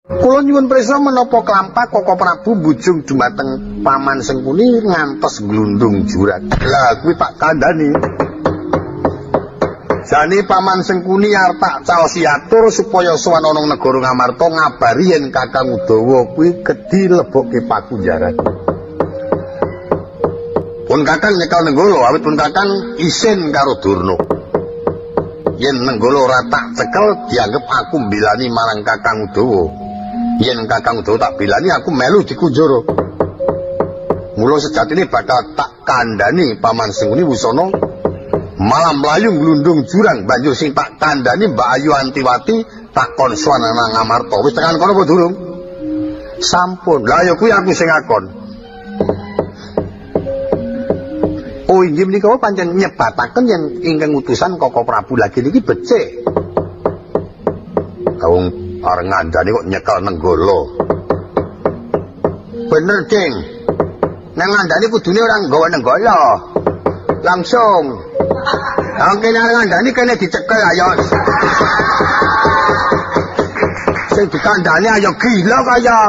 Kula nyuwun prisa menapa klampak Koko Prabu bujung dumateng Paman Sengkuni ngantos glundung jurang. Lah kuwi tak kandhani. Jane Paman Sengkuni arep tak caosi atur supaya sowan ana negara Ngamarta ngabari yen Kakang Udawa kuwi kedhi lebokke pakunjaran. Pun Kakang nyekal Nenggala awit pun Kakang isin karo Durna. Yen Nenggala ora tak cekel dianggep aku mbilani marang Kakang Udawa. Yen Kakang Udawa tak bilani aku melu dikunjara. Mula sejatine bakal tak kandhani Paman Sengkuni wusana malam mlayu glundung jurang banjur sing tak kandhani Mbak Ayu Antiwati takon swanana Ngamarta. Wis tekan kono apa durung? Sampun. Lah ya kuwi aku sing ngakon. Oh inggih menika pancen nyebataken yen ingkang utusan Koko Prabu lagi niki becik. Wong areng ngandhani kok nyekel Nenggala. Bener, Ding. Nang ngandhani kudune ora nggawa Nenggala. Langsung. Nang kene areng ngandhani kene dicekel ayo. Sing dikandhani ayo gila kaya.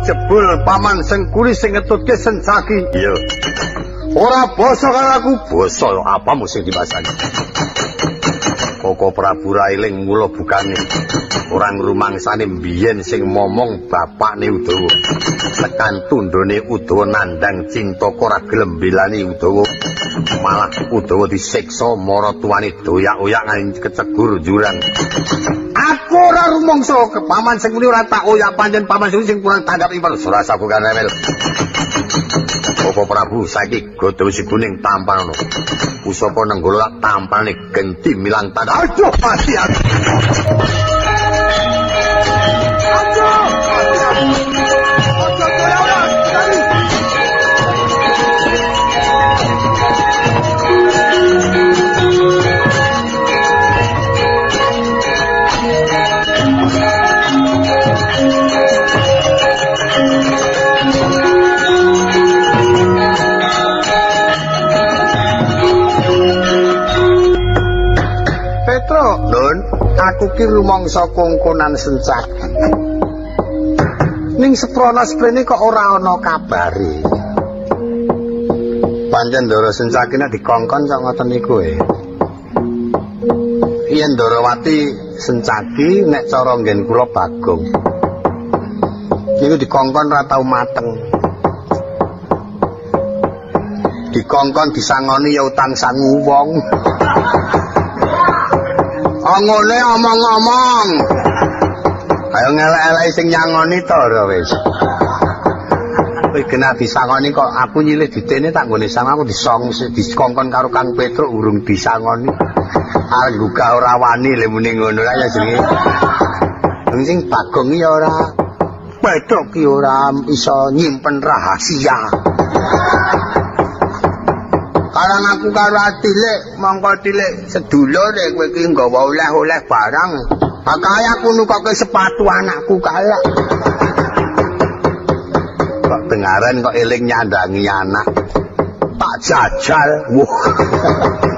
Jebul Paman Sengkuni sing ngetutke Sencaki. Iya. Ora basa karo aku, basa apa mesti dibasani. Koko Prabu railing mula bukane. Orang rumangsane mbiyen sing momong bapakne Udawa. Tekan tundone Udawa nandang cinta ora gelem belani Udawa. Malah Udawa disiksa maratuwane doyak-oyak nganti kecegur jurang. Aku ora rumangsa Paman Sengkuni ora tak oyak pancen Paman Sengkuni sing kurang tanggap iman ora sabukan remel. Koko Prabu saiki godho si kuning tampan ono. Pusaka Nenggala tampane genti milang tanda. Aduh mati aku. Nun, aku ki rumangsa kongkonan Sencaki. Ning seprana sprene kok ora ana kabare. Pancen Ndara Sencaki nek dikongkon kok ngoten niku Yen Ndarawati Sencaki nek cara nggen kula Bagong. Niku dikongkon ora tau mateng. Dikongkon disangoni ya utang sangu wong. Ngene omong-omong. Ayo ngelek-elek sing nyangoni to ora wis. Kowe kena disangoni kok aku nyilih ditene tak nggone sang aku dikongkon karo Kang Petruk urung disangoni. Arep buka ora wani le muni ngono ya jenenge. Sing Bagong ya ora Petruk ki ora iso nyimpen rahasia. Karang aku karo Atilik, mongko Tilik sedulure kowe iki nggawa oleh-oleh barang. Kaya aku nukoke sepatu anakku kaya. Kok dengaran kok eling nyandangi anak. Tak jajal. Wah.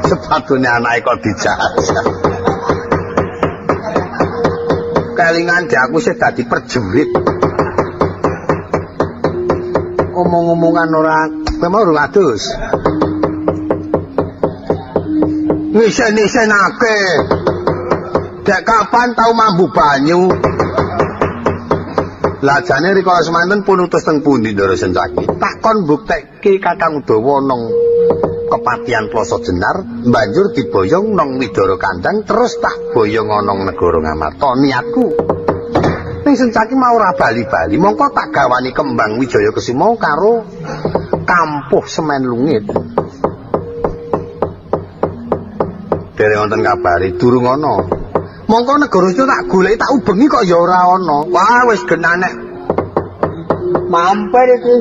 Sepatune anake kok dijajal. Kelingan di aku sih dadi prajurit. Omong-omongan ora memang urung adus. Ngisen-isenake. Dek kapan tau mambu banyu? Lajane rikala semanten pun utus teng pundi Ndara Sencaki? Takon mbuktekke Kakang Udawa nang kepatihan Plasa Jenar, banjur diboyong nang Widara Kandang terus tak boyong ana negara Ngamarta. Niatku ning Sencaki mau ora bali-bali, mongko tak gawani kembang Wijaya Kesuma karo kampuh semen lungit. Dereng wonten kabari durung ana. Mongko negara itu tak goleki tak ubengi kok ya ora ana. Wah wis genanek. Mampir iki.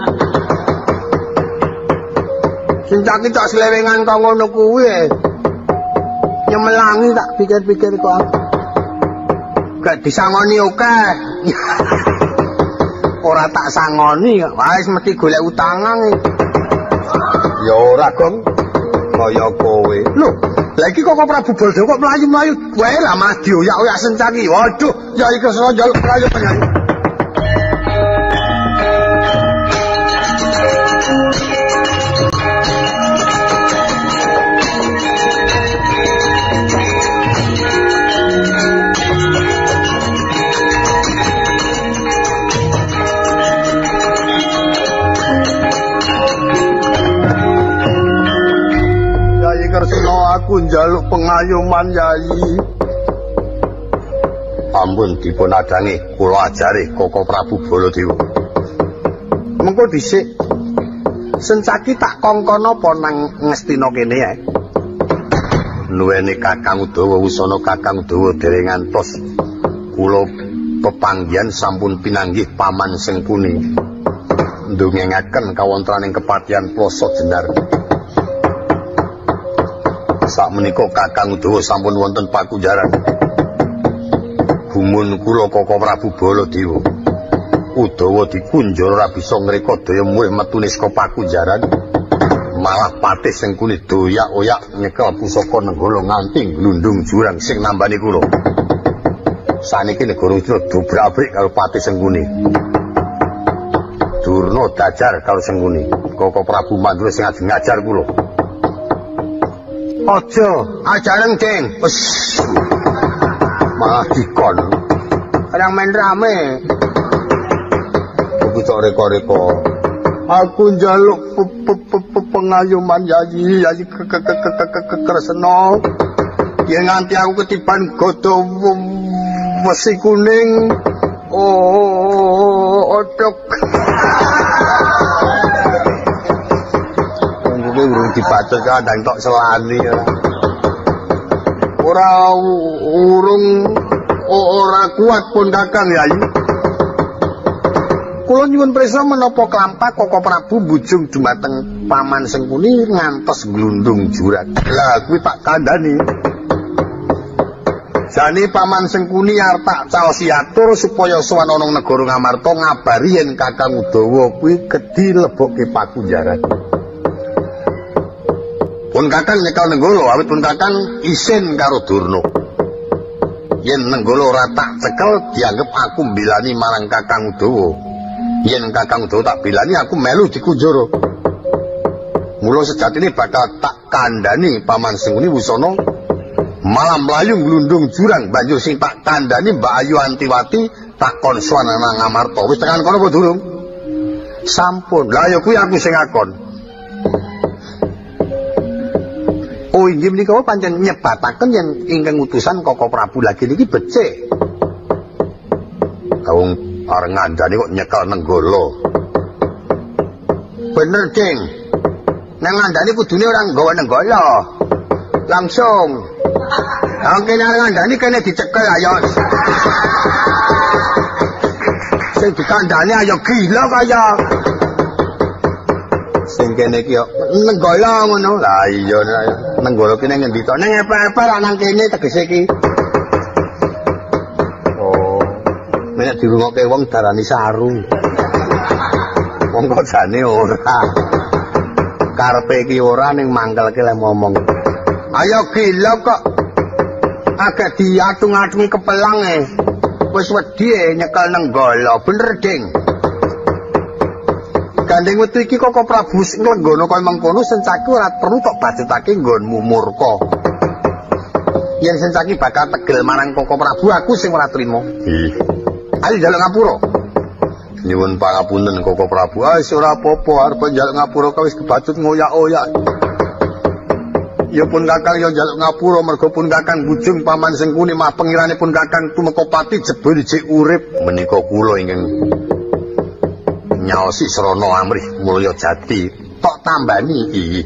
Sencaki tak selewengan kok ngono kuwi. Nyemelangi tak pikir-pikir kok aku. Gak disangoni akeh. Ora tak sangoni, wis mesti golek utangan. Ya ora, Gong. Kaya kowe. Lho, lha iki kok Prabu Baldewa kok mlayu-mlayu. Wae lah Mas dioyak-oyak Sencaki. Waduh, ya iki kesel njaluk mlayu penyanyi. Kresna aku njaluk pengayoman Yayi. Ampun dipun adangi kula ajari Koko Prabu Baladewa. Mengko dhisik Sencaki tak kongkon apa nang Ngastina kene ae. Nuwene Kakang Udawa wusana Kakang Udawa dereng ngantos kula pepanggihan sampun pinanggih Paman Sengkuni. Ndongengaken kawontenaning kepatihan Plasa Jenar. Sakmenika Kakang Udawa sampun wonten pakunjaran. Gumun kula Koko Prabu Baladewa. Udawa dikunjara ora bisa ngreka daya muih metune saka pakunjaran. Malah Patih Sengkuni doyak-oyak nyekel pusaka nenggala nganti glundung jurang sing nambani kula. Saniki negara Udara dobrak-abrik karo Patih Sengkuni. Durna dajar karo Sengkuni. Koko Prabu Mandura sing ajeng ngajar kula. Aja ajareng Ding. Wes. Malah dikon. Kadang main rame. Aku cok reko-reko. Aku njaluk pengayoman Yayi Kresna. Yen nganti aku ketiban godho wesi kuning. Otok. Urung dibacot kadang tok selani ora kuat pun Kakang Yayi. Kula nyuwun prisa menapa klampak Koko Prabu bujung dumateng Paman Sengkuni ngantos glundung jurang. Lah kuwi tak kandhani. Jane Paman Sengkuni arep tak caosi atur supaya sowan ana negara Ngamarta ngabari yen Kakang Udawa kuwi kedhi lebokke pakunjaran. Pun Kakang nyekel nenggala awit pun Kakang isin karo Durna. Yen nenggala ora tak cekel dianggep aku mbilani marang Kakang Udawa. Yen Kakang Udawa tak bilani aku melu dikunjara. Mula sejatine bakal tak kandhani Paman Sengkuni wusana malah mlayu glundung jurang banjur sing tak kandhani Mbak Ayu Antiwati tak kon sowan nang Ngamarta. Wis tekan kono apa durung? Sampun. Lah ya kuwi aku sing ngakon. Oh inggih menika pancen nyebataken yen ingkang utusan Koko Prabu lagi niki becik. Kawung areng ngandani kok nyekel nenggala. Bener, Ding. Nang ngandani kudune ora nggawa nenggala. Langsung. Nang kene areng ngandani kene dicekel ayo. Sing dikandani ayo gila kaya. Sing kene iki yo nenggala ngono. Lah iya nenggala kene ngendi to? Ning epe-epe ra nang kene tegese iki. Oh. Nek dirungokke wong darani saru. Wong kok jane ora. Karepe iki ora ning mangkelke le ngomong. Ayo gila kok. Agak diatung-atungi kepelange. Wis wedi nyekel nenggala, bener, Ding. Gandeng wetu iki Koko Prabu sing nggono kaya mengkono Sencaki ora perlu tok bacetake nggonmu murka. Yen Sencaki bakal tegel marang Koko Prabu aku sing ora trima. Ih. Ayo njaluk ngapura. Nyuwun pangapunten Koko Prabu. Ah ora apa-apa arep njaluk ngapura kok wis kebacut ngoyak-oyak. Ya pun Kakang ya njaluk ngapura mergo pun Kakang bujung Paman Sengkuni mah pengirane pun Kakang tumeka pati jebul jek urip menika kula ingkang nyaosi Srana Amrih Mulya Jati tok tambani iki.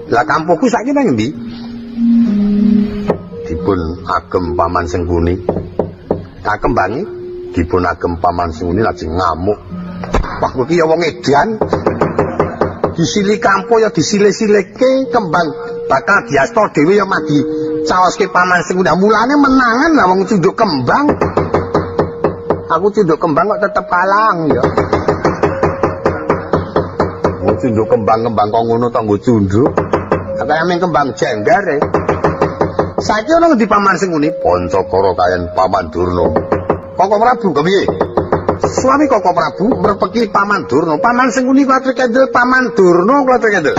Lah kampungku saiki nang endi? Dipun agem Paman Sengkuni. Kakembangi dipun agem Paman Sengkuni lajeng ngamuk. Wah kuwi ya wong edan. disili kampo ya disile-sileke kembang bakal diasta dhewe ya madi caoske paman sing udah mulane menangan lah wong cunduk kembang. Aku cunduk kembang kok tetep kalang ya. Wong cunduk kembang-kembang kok ngono to nggo cunduk. Kaya men kembang jenggar e. Saiki ana ngendi paman sing ngene? Pancakara kayan Paman Durna. Koko Prabu kepiye? Suami Koko Prabu merpeki Paman Durna. Paman sing ngene kuwi kendel Paman Durna kuwi kendel.